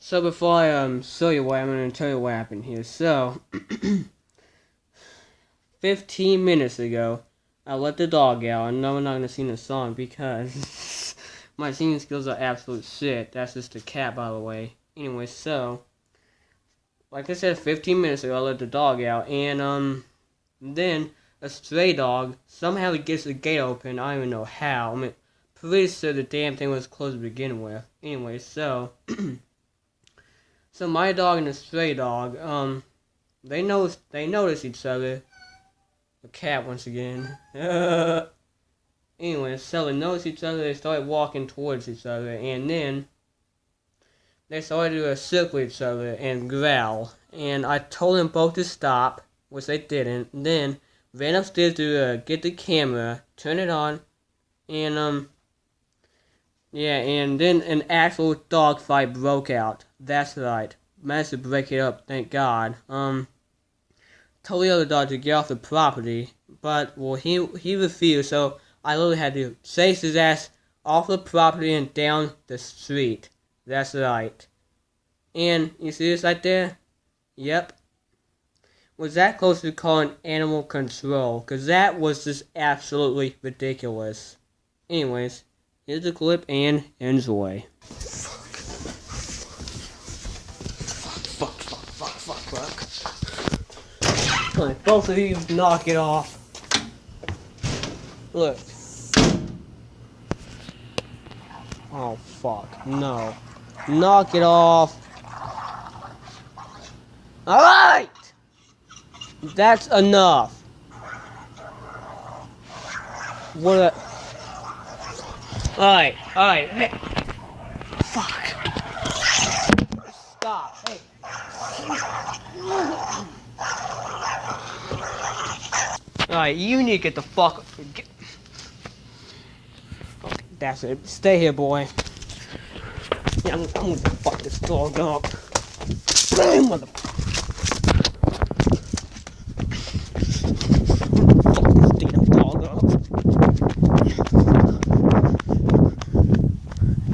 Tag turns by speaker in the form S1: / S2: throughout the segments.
S1: So before I show you what I'm gonna tell you what happened here. So 15 minutes ago, I let the dog out. I know I'm not gonna sing the song because my singing skills are absolute shit. That's just a cat, by the way. Anyway, so like I said, 15 minutes ago, I let the dog out, and then a stray dog somehow gets the gate open. I don't even know how. I mean, police said the damn thing was closed to begin with. Anyway, so so my dog and the stray dog, they notice each other. A cat once again. Anyway, so they noticed each other. They started walking towards each other, and then they started to circle each other and growl. And I told them both to stop, which they didn't. Then ran upstairs to get the camera, turn it on, and yeah, and then an actual dog fight broke out. That's right, managed to break it up. Thank God. Told the other dog to get off the property, but well, he refused. So I literally had to chase his ass off the property and down the street. That's right. And you see this right there? Yep. Was that close to calling animal control? Cause that was just absolutely ridiculous. Anyways, here's the clip and enjoy. Fuck. Both of you knock it off. Look. Oh fuck. No. Knock it off. Alright! That's enough. What a... Alright. Hey. Fuck. Stop. Hey. Alright, you need to get the fuck... Okay, that's it. Stay here, boy. Yeah, I'm gonna fuck this dog up. Motherfucker. Fuck this damn dog up.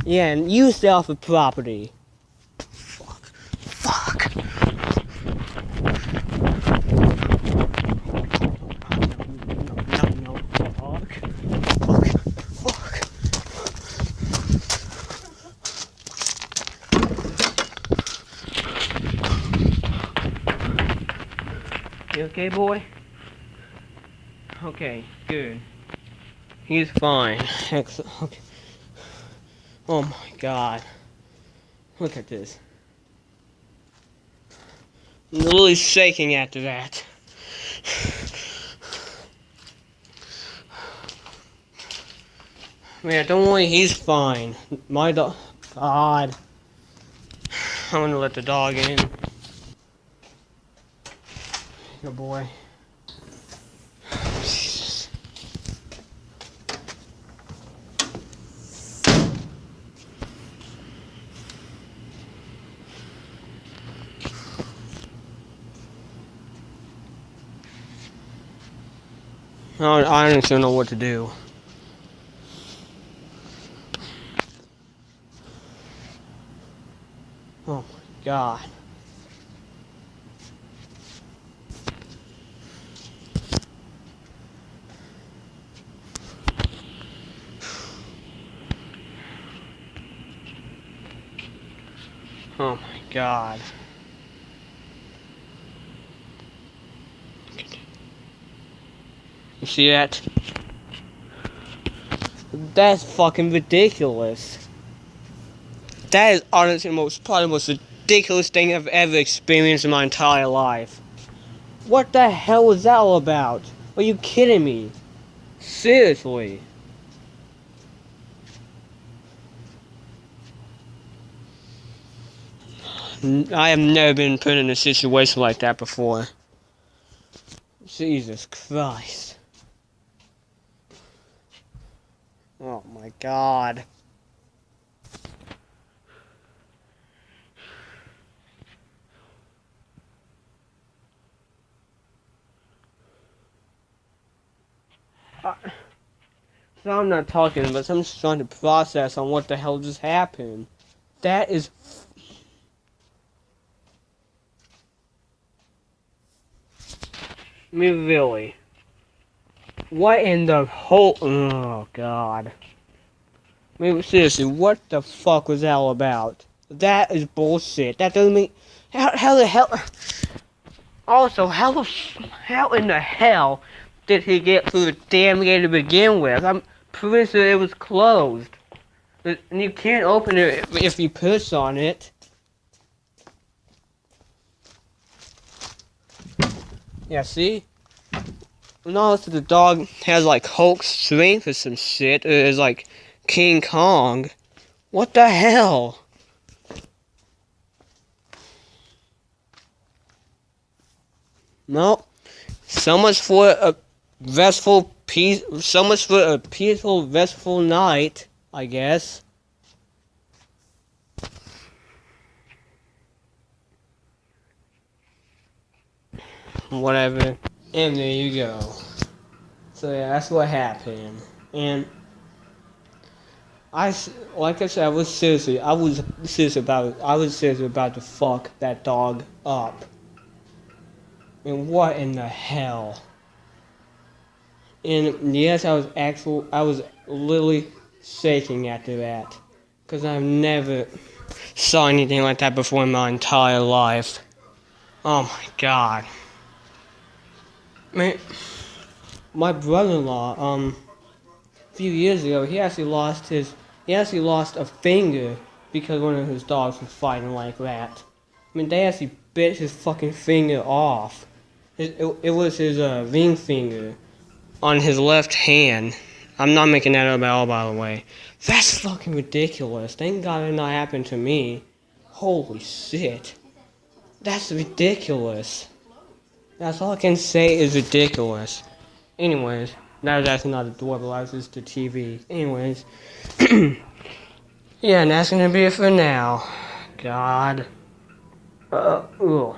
S1: Yeah, and you stay off the property. Fuck. No. Fuck. You okay, boy? Okay, good. He's fine. Excellent. Okay. Oh my God. Look at this. I'm literally shaking after that. Man, don't worry, he's fine. My dog. God. I'm gonna let the dog in. Good boy. Jesus. I don't know what to do. Oh my God. Oh my God. You see that? That's fucking ridiculous. That is honestly probably the most ridiculous thing I've ever experienced in my entire life. What the hell was that all about? Are you kidding me? Seriously. I have never been put in a situation like that before. Jesus Christ. Oh my God. So I'm not talking, but I'm just trying to process on what the hell just happened. That is... Me really. What in the whole... Oh, God. I mean, seriously, what the fuck was that all about? That is bullshit. That doesn't mean... How the hell... Also, how in the hell did he get through the damn gate to begin with? I'm pretty sure it was closed. And you can't open it if you push on it. Yeah, see? Notice the dog has like Hulk strength or some shit. It is like King Kong. What the hell? No. So much for a restful peace. So much for a peaceful, restful night, I guess. Whatever. And there you go. So yeah, that's what happened. And like I said, I was serious about to fuck that dog up. And what in the hell? And yes, I was literally shaking after that. Because I've never saw anything like that before in my entire life. Oh my god. Man, my brother-in-law, a few years ago, he actually lost a finger because one of his dogs was fighting like that. I mean, they actually bit his fucking finger off. It was his ring finger on his left hand. I'm not making that up at all, by the way. That's fucking ridiculous. Thank God it not happened to me. Holy shit. That's ridiculous. That's all I can say is ridiculous. Anyways, that's not a doorbell, that's just the TV. Anyways. Yeah, and that's gonna be it for now. God. Ugh.